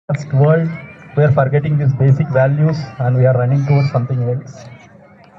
Fast world, we are forgetting these basic values and we are running towards something else.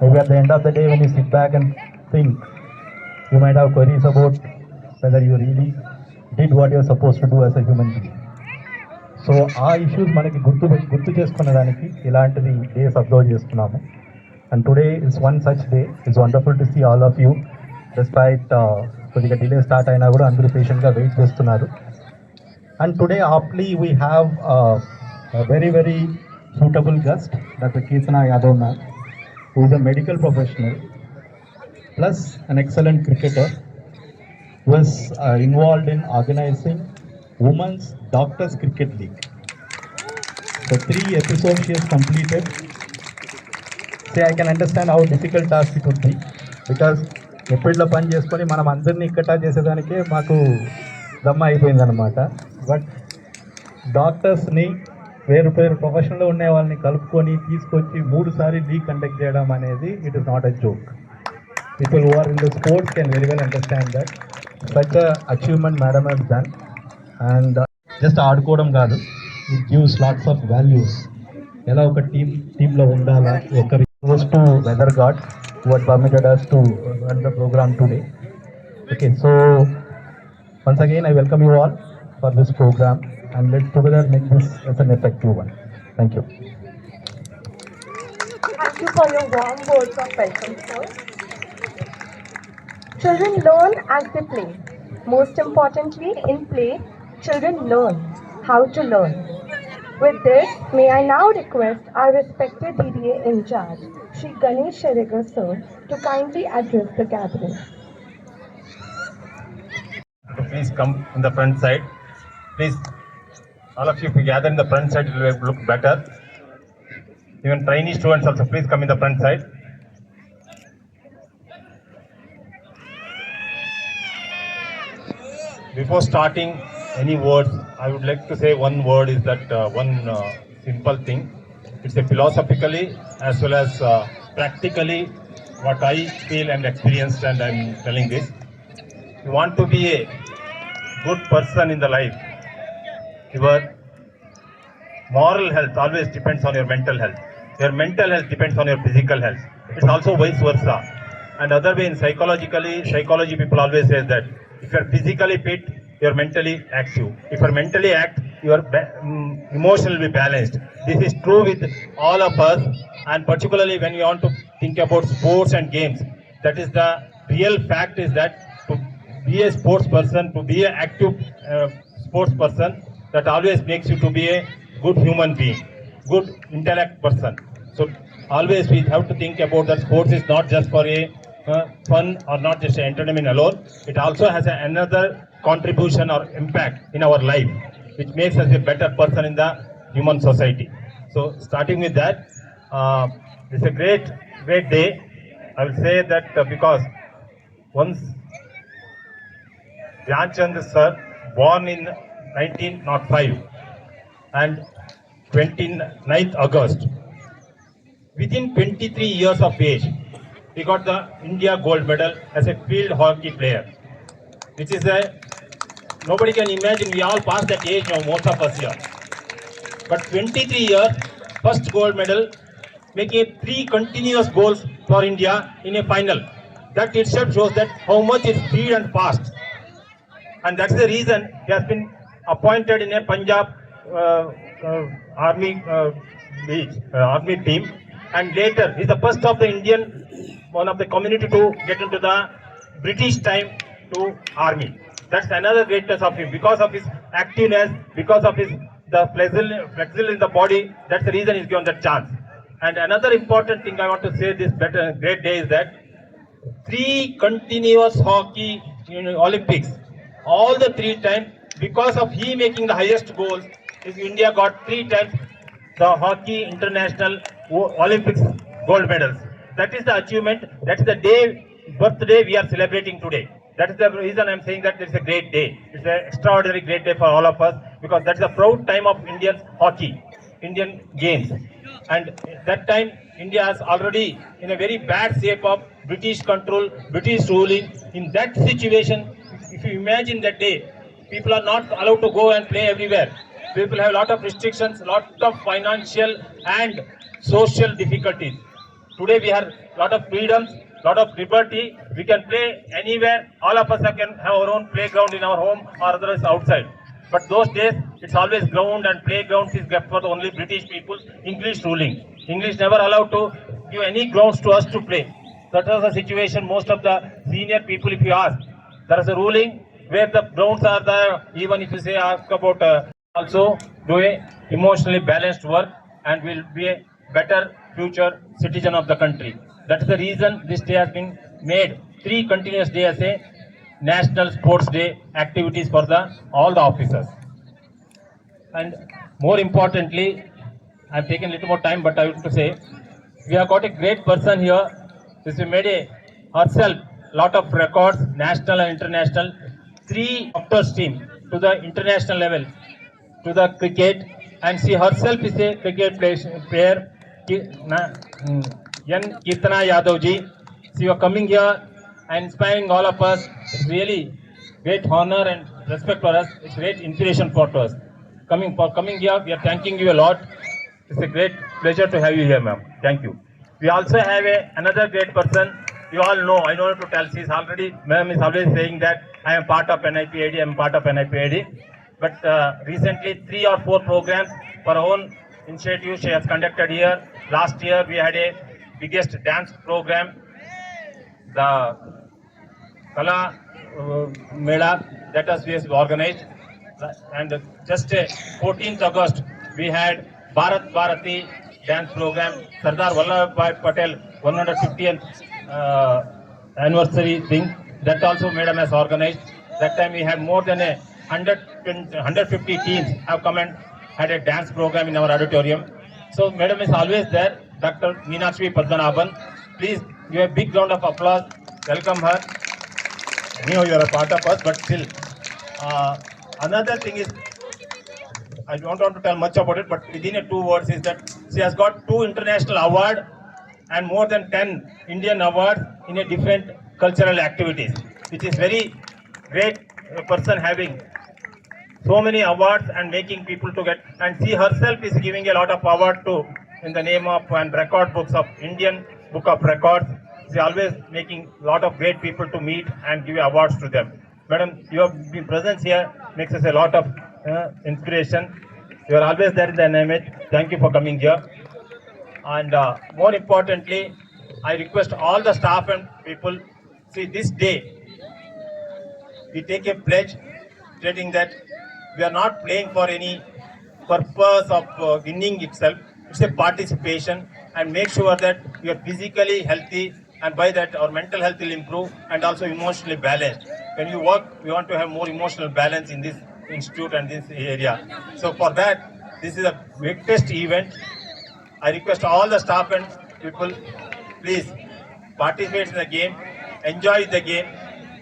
Maybe at the end of the day, when you sit back and think, you might have queries about whether you really did what you're supposed to do as a human being. So ఆ issues మనకి గుర్తు చేసుకునే దానికి ఇలాంటిది days observe చేస్తున్నాము. And today is one such day. It's wonderful to see all of you. Despite కొద్దిగా delay start అయినా కూడా అందరూ పేషెంట్గా వెయిట్ చేస్తున్నారు. And today, aptly, we have a very, very suitable guest, Dr. Kirtana Yadav ma'am, who is a medical professional, plus an excellent cricketer, who is involved in organizing Women's Doctors Cricket League. The 3 episodes she has completed. Say, I can understand how difficult task it would be, because ఎప్పటిలో పని చేసుకొని మనం అందరినీ ఇక్కటా చేసేదానికే మాకు దమ్మ అయిపోయిందనమాట. But డాక్టర్స్ని వేరు ప్రొఫెషన్లో ఉండే వాళ్ళని కలుపుకొని తీసుకొచ్చి 3 సారి లీగ్ కండక్ట్ చేయడం అనేది it is not a joke. People who are in the sports can very well understand that such achievement madam has done. And just ఆడుకోవడం కాదు, it gives lots of values. ఎలా ఒక టీంలో ఉండాలా. ఒకరి goes to weather god who had permitted us to run the program today. Okay, so once again I welcome you all for this program and let's together make this as an effective one. Thank you. Thank you for your warm words of welcome, sir. Children learn as they play. Most importantly, in play, children learn how to learn. With this, may I now request our respected DDA in charge, Shri Ganesh Sheregar sir, to kindly address the gathering. Please come in the front side. Please, all of you, if you gather in the front side, it will look better. Even trainee students also, please come in the front side. Before starting any words, I would like to say one word is that one simple thing. It's a philosophically as well as practically what I feel and experienced, and I'm telling this. You want to be a good person in the life. Your moral health always depends on your mental health. Your mental health depends on your physical health. It's also vice versa. And other way, in psychology people always say that if you're physically fit, you're mentally active. If you're mentally active, your emotion will be balanced. This is true with all of us, and particularly when we want to think about sports and games. That is the real fact, is that to be a sports person, to be an active sports person, that always makes you to be a good human being, good intellect person. So always we have to think about that sports is not just for a fun or not just entertainment alone. It also has another contribution or impact in our life, which makes us a better person in the human society. So starting with that, it's a great day. I will say that because once Dhyanchand sir, born in 1905 and 29th August, within 23 years of age, he got the India gold medal as a field hockey player, which is nobody can imagine. We all passed that age now, most of us here. But 23 years, first gold medal, making 3 continuous goals for India in a final. That itself shows that how much is speed and fast. And that's the reason he has been appointed in a Punjab army team, and later he's the first of the Indian, one of the community to get into the British time to army. That's another greatness of him, because of his activeness, because of his the flexible in the body. That's the reason he's given that chance. And another important thing I want to say this great day is that 3 continuous hockey Olympics, all the 3 times, because of he making the highest goals, India got 3 times the hockey international Olympics gold medals. That is the achievement. That is the birthday we are celebrating today. That is the reason I'm saying that it's a great day. It's an extraordinary great day for all of us, because that's the proud time of Indian hockey, Indian games. And that time India is already in a very bad shape of British control, British ruling. In that situation, if you imagine that day, people are not allowed to go and play everywhere. people have a lot of restrictions, lot of financial and social difficulties. Today we have a lot of freedoms, lot of liberty. We can play anywhere. All of us can have our own playground in our home or otherwise outside. But those days, it's always ground and playgrounds is kept for the only British people, English ruling. English never allowed to give any grounds to us to play. That was the situation. Most of the senior people, if you ask, there is a ruling where the grounds are there. Even if you say ask about also do a emotionally balanced work and will be a better future citizen of the country. That is the reason this day has been made 3 continuous days as a National Sports Day activities for all the officers. And more importantly, I've taken a little more time, but I want to say we have got a great person here. This made herself lot of records, national and international. 3 doctors team to the international level, to the cricket, and she herself is a cricket player. Yan Kirtana Yadav ji. She was coming here and inspiring all of us. It's really great honor and respect for us. It's great inspiration for us. Coming here, we are thanking you a lot. It's a great pleasure to have you here, ma'am. Thank you. We also have another great person. You all know, I don't have to tell. Ma'am is always saying that I am part of NIPID, I am part of NIPID. But recently, 3 or 4 programs for her own initiative she has conducted here. Last year, we had a biggest dance program, the Kala Mela, that was organized. And just 14th August, we had Bharat Bharati dance program, Sardar Vallabhbhai Patel 150th anniversary thing. That also Madam has organized. That time we had more than 150 teams have come and had a dance program in our auditorium. So Madam is always there, Dr. Meenakshi Padmanabhan. Please give a big round of applause. Welcome her. I know you are a part of us, but still. Another thing is, I don't want to tell much about it, but within 2 words is that she has got 2 international awards and more than 10 Indian awards in a different cultural activities, which is very great person having so many awards and making people to get, and she herself is giving a lot of award to in the name of and record books of Indian Book of Records. She always making a lot of great people to meet and give awards to them. Madam, your presence here makes us a lot of inspiration. You are always there in the NIMH. Thank you for coming here. And more importantly, I request all the staff and people, see this day, we take a pledge stating that we are not playing for any purpose of winning itself. It's a participation, and make sure that we are physically healthy, and by that our mental health will improve and also emotionally balanced. When you work, we want to have more emotional balance in this institute and this area. So for that, this is a biggest event. I request all the staff and people, please participate in the game, enjoy the game,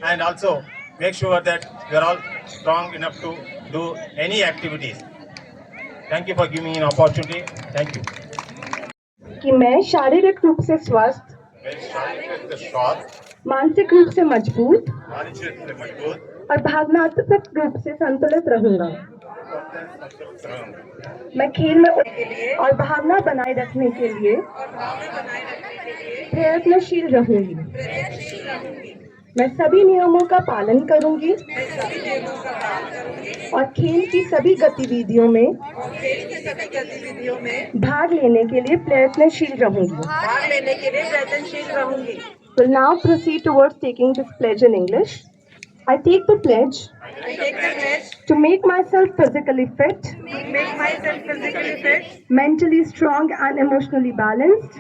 and also make sure that we are all strong enough to do any activities. Thank you for giving me an opportunity. Thank you. कि मैं शारीरिक रूप से स्वस्थ, मानसिक रूप से मजबूत और भावनात्मक रूप से संतुलित रहूंगा। मैं खेल में और भावना बनाए रखने के लिए प्रयत्नशील रहूंगी। मैं सभी नियमों का पालन करूंगी और खेल की सभी गतिविधियों में भाग लेने के लिए प्रयत्नशील रहूंगी। Will now proceed towards taking this pledge in English. I take the pledge to make myself physically fit, mentally strong and emotionally balanced.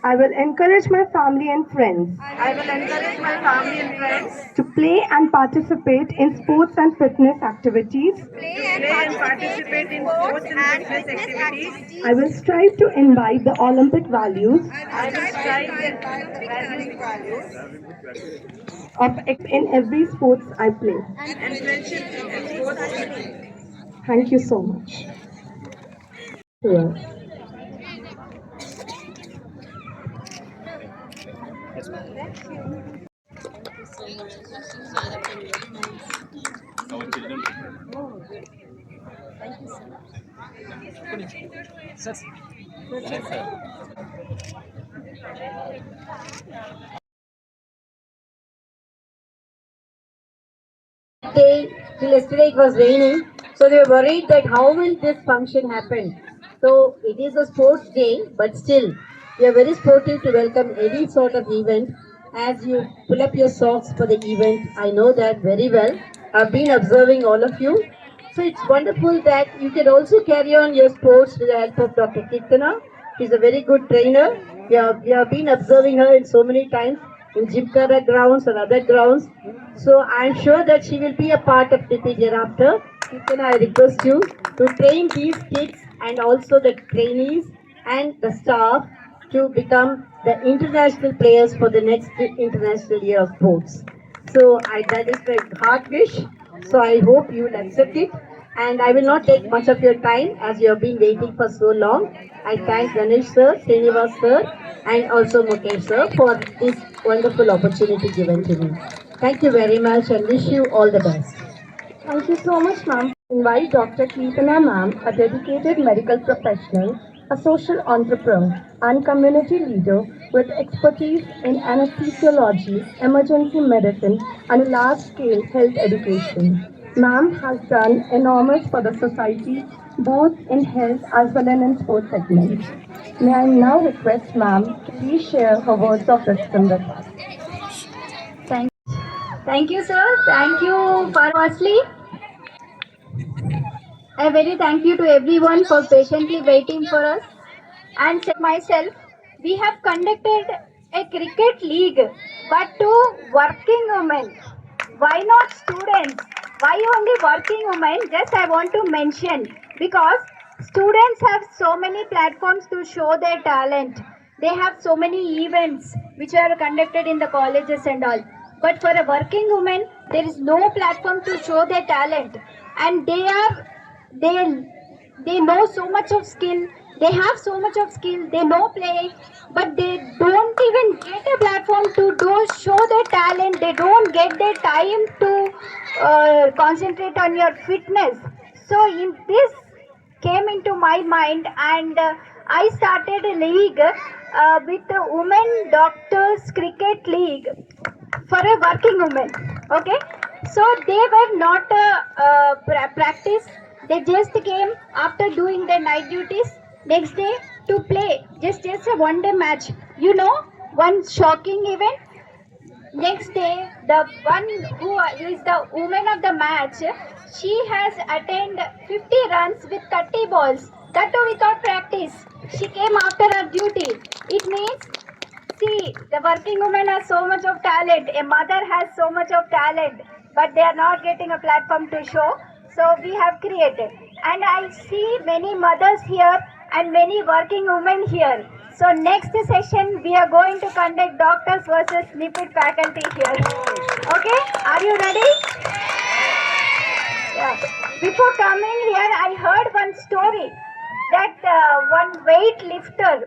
I will encourage my family and friends to play and participate in sports and fitness activities. I will strive to imbibe the Olympic values of in every sports I play. Thank you so much. Yeah. Our children. Day till yesterday it was raining, so they were worried that how will this function happen. So it is a sports day, but still we are very sportive to welcome any sort of event. As you pull up your socks for the event, I know that very well. I've been observing all of you. So it's wonderful that you can also carry on your sports with the help of Dr. Kirtana. She's a very good trainer. We have been observing her in so many times in Gymkhana grounds and other grounds. So I'm sure that she will be a part of TP thereafter. Kirtana, I request you to train these kids and also the trainees and the staff to become the international players for the next international year of sports. So that is my heart wish. So I hope you will accept it. And I will not take much of your time as you have been waiting for so long. I thank Ganesh sir, Srinivas sir, and also Mukesh sir for this wonderful opportunity given to me. Thank you very much and wish you all the best. Thank you so much, ma'am. Invite Dr. Kirtana ma'am, a dedicated medical professional, a social entrepreneur, and community leader with expertise in anesthesiology, emergency medicine, and large-scale health education. Ma'am has done enormous for the society, both in health as well as in sports segments. May I now request ma'am to please share her words of wisdom with us. Thank you, sir. Thank you for firstly. A very thank you to everyone for patiently waiting for us. And myself, we have conducted a cricket league, but to working women. Why not students? Why only working women? Just I want to mention because students have so many platforms to show their talent. They have so many events which are conducted in the colleges and all. But for a working woman, there is no platform to show their talent, and they they know so much of skill, they have so much of skill, they know play, but they don't even get a platform to show their talent. They don't get their time to concentrate on your fitness. So in this came into my mind, and I started a league with the Women Doctors Cricket League for a working woman. Okay, so they were not practice. They just came after doing their night duties next day to play. Just a one day match. You know, one shocking event. Next day, the one who is the woman of the match, she has attained 50 runs with 30 balls. That too without practice. She came after her duty. It means, see, the working women has so much of talent. A mother has so much of talent, but they are not getting a platform to show. So we have created. And I see many mothers here and many working women here. So next session we are going to conduct doctors versus lipid faculty here. Okay, are you ready? Yeah. Before coming here, I heard one story that one weightlifter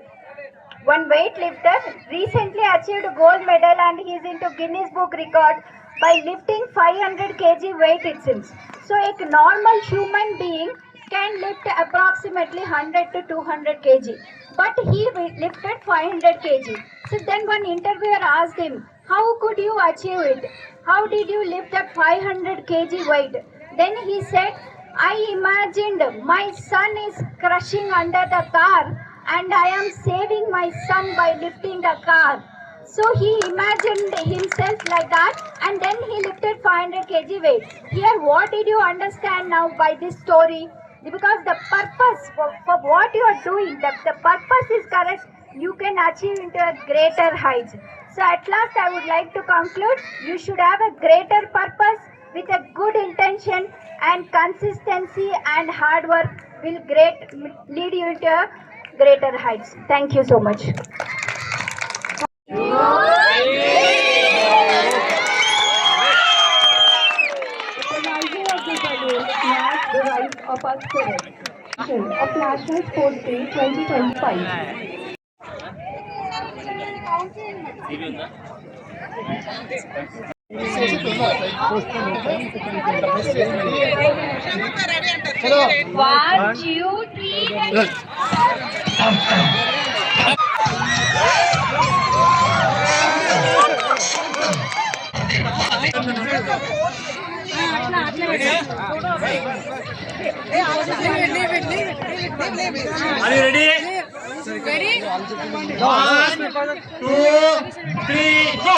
recently achieved a gold medal and he is into Guinness Book record by lifting 500 kg weight, it seems. So a normal human being can lift approximately 100 to 200 kg, but he lifted 500 kg. So then one interviewer asked him, how could you achieve it? How did you lift that 500 kg weight? Then he said, I imagined my son is crushing under the car and I am saving my son by lifting the car. So he imagined himself like that and then he lifted 500 kg weight. Here, what did you understand now by this story? Because the purpose for what you are doing, the purpose is correct, you can achieve into a greater heights. So at last I would like to conclude, you should have a greater purpose with a good intention, and consistency and hard work will lead you into greater heights. Thank you so much. The rise of our spirit of National Sports Day 2025. One, two, three, ready. Are you ready? Ready? 1, 2, 3, go!